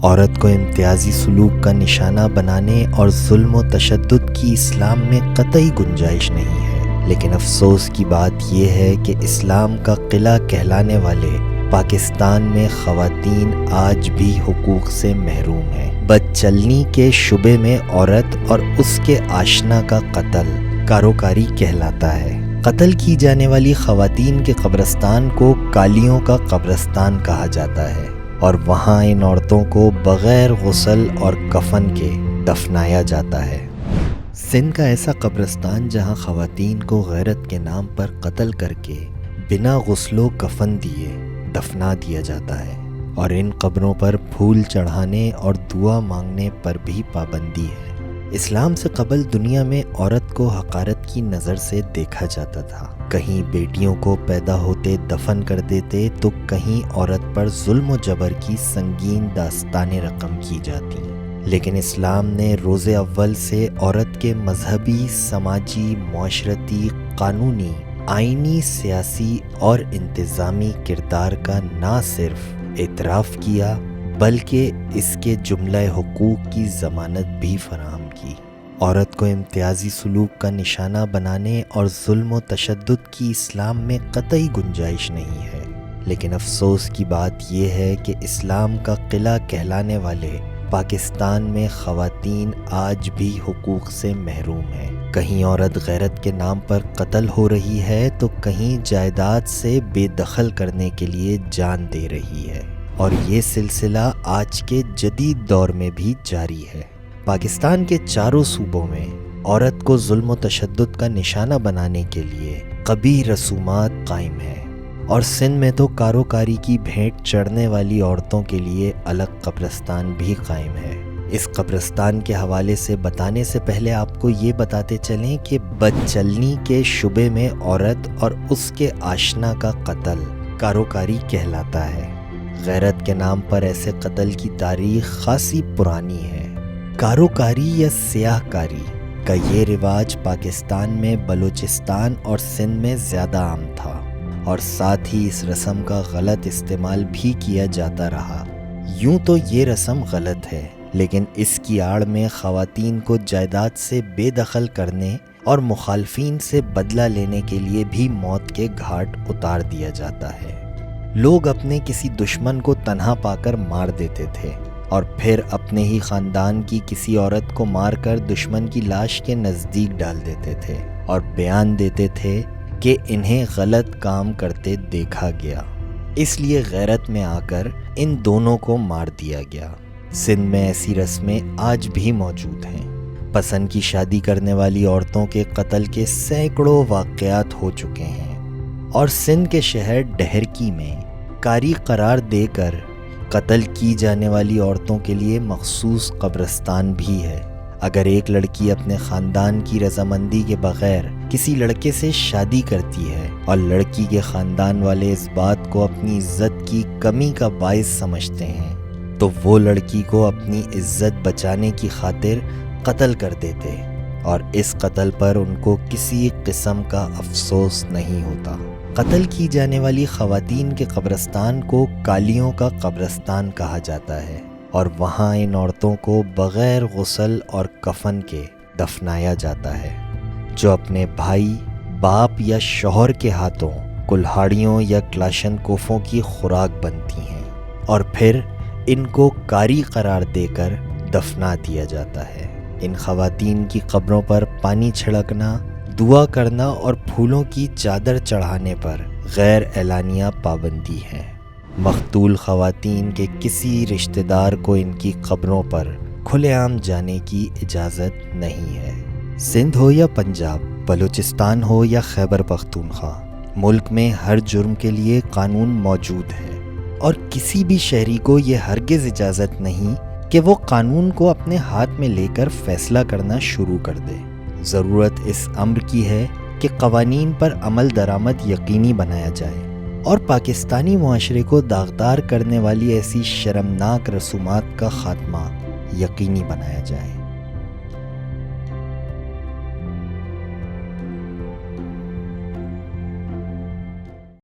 عورت کو امتیازی سلوک کا نشانہ بنانے اور ظلم و تشدد کی اسلام میں قطعی گنجائش نہیں ہے، لیکن افسوس کی بات یہ ہے کہ اسلام کا قلعہ کہلانے والے پاکستان میں خواتین آج بھی حقوق سے محروم ہیں۔ بدچلنی کے شبے میں عورت اور اس کے آشنا کا قتل کاروکاری کہلاتا ہے۔ قتل کی جانے والی خواتین کے قبرستان کو کالیوں کا قبرستان کہا جاتا ہے، اور وہاں ان عورتوں کو بغیر غسل اور کفن کے دفنایا جاتا ہے۔ سندھ کا ایسا قبرستان جہاں خواتین کو غیرت کے نام پر قتل کر کے بنا غسل و کفن دیے دفنا دیا جاتا ہے، اور ان قبروں پر پھول چڑھانے اور دعا مانگنے پر بھی پابندی ہے۔ اسلام سے قبل دنیا میں عورت کو حقارت کی نظر سے دیکھا جاتا تھا۔ کہیں بیٹیوں کو پیدا ہوتے دفن کر دیتے تو کہیں عورت پر ظلم و جبر کی سنگین داستانیں رقم کی جاتی، لیکن اسلام نے روز اول سے عورت کے مذہبی، سماجی، معاشرتی، قانونی، آئینی، سیاسی اور انتظامی کردار کا نہ صرف اعتراف کیا بلکہ اس کے جملہ حقوق کی ضمانت بھی فراہم کی۔ عورت کو امتیازی سلوک کا نشانہ بنانے اور ظلم و تشدد کی اسلام میں قطعی گنجائش نہیں ہے، لیکن افسوس کی بات یہ ہے کہ اسلام کا قلعہ کہلانے والے پاکستان میں خواتین آج بھی حقوق سے محروم ہیں۔ کہیں عورت غیرت کے نام پر قتل ہو رہی ہے تو کہیں جائیداد سے بے دخل کرنے کے لیے جان دے رہی ہے، اور یہ سلسلہ آج کے جدید دور میں بھی جاری ہے۔ پاکستان کے چاروں صوبوں میں عورت کو ظلم و تشدد کا نشانہ بنانے کے لیے قبیح رسومات قائم ہیں، اور سندھ میں تو کاروکاری کی بھینٹ چڑھنے والی عورتوں کے لیے الگ قبرستان بھی قائم ہے۔ اس قبرستان کے حوالے سے بتانے سے پہلے آپ کو یہ بتاتے چلیں کہ بدچلنی کے شبے میں عورت اور اس کے آشنا کا قتل کاروکاری کہلاتا ہے۔ غیرت کے نام پر ایسے قتل کی تاریخ خاصی پرانی ہے۔ کاروکاری یا سیاہ کاری کا یہ رواج پاکستان میں بلوچستان اور سندھ میں زیادہ عام تھا، اور ساتھ ہی اس رسم کا غلط استعمال بھی کیا جاتا رہا۔ یوں تو یہ رسم غلط ہے، لیکن اس کی آڑ میں خواتین کو جائیداد سے بے دخل کرنے اور مخالفین سے بدلہ لینے کے لیے بھی موت کے گھاٹ اتار دیا جاتا ہے۔ لوگ اپنے کسی دشمن کو تنہا پا کر مار دیتے تھے، اور پھر اپنے ہی خاندان کی کسی عورت کو مار کر دشمن کی لاش کے نزدیک ڈال دیتے تھے، اور بیان دیتے تھے کہ انہیں غلط کام کرتے دیکھا گیا، اس لیے غیرت میں آ کر ان دونوں کو مار دیا گیا۔ سندھ میں ایسی رسمیں آج بھی موجود ہیں۔ پسند کی شادی کرنے والی عورتوں کے قتل کے سینکڑوں واقعات ہو چکے ہیں، اور سندھ کے شہر ڈہرکی میں کاری قرار دے کر قتل کی جانے والی عورتوں کے لیے مخصوص قبرستان بھی ہے۔ اگر ایک لڑکی اپنے خاندان کی رضامندی کے بغیر کسی لڑکے سے شادی کرتی ہے اور لڑکی کے خاندان والے اس بات کو اپنی عزت کی کمی کا باعث سمجھتے ہیں تو وہ لڑکی کو اپنی عزت بچانے کی خاطر قتل کر دیتے، اور اس قتل پر ان کو کسی قسم کا افسوس نہیں ہوتا۔ قتل کی جانے والی خواتین کے قبرستان کو کالیوں کا قبرستان کہا جاتا ہے، اور وہاں ان عورتوں کو بغیر غسل اور کفن کے دفنایا جاتا ہے، جو اپنے بھائی، باپ یا شوہر کے ہاتھوں کلہاڑیوں یا کلاشن کوفوں کی خوراک بنتی ہیں، اور پھر ان کو کاری قرار دے کر دفنا دیا جاتا ہے۔ ان خواتین کی قبروں پر پانی چھڑکنا، دعا کرنا اور پھولوں کی چادر چڑھانے پر غیر اعلانیہ پابندی ہے۔ مقتول خواتین کے کسی رشتہ دار کو ان کی قبروں پر کھلے عام جانے کی اجازت نہیں ہے۔ سندھ ہو یا پنجاب، بلوچستان ہو یا خیبر پختونخوا، ملک میں ہر جرم کے لیے قانون موجود ہے، اور کسی بھی شہری کو یہ ہرگز اجازت نہیں کہ وہ قانون کو اپنے ہاتھ میں لے کر فیصلہ کرنا شروع کر دے۔ ضرورت اس امر کی ہے کہ قوانین پر عمل درآمد یقینی بنایا جائے، اور پاکستانی معاشرے کو داغدار کرنے والی ایسی شرمناک رسومات کا خاتمہ یقینی بنایا جائے۔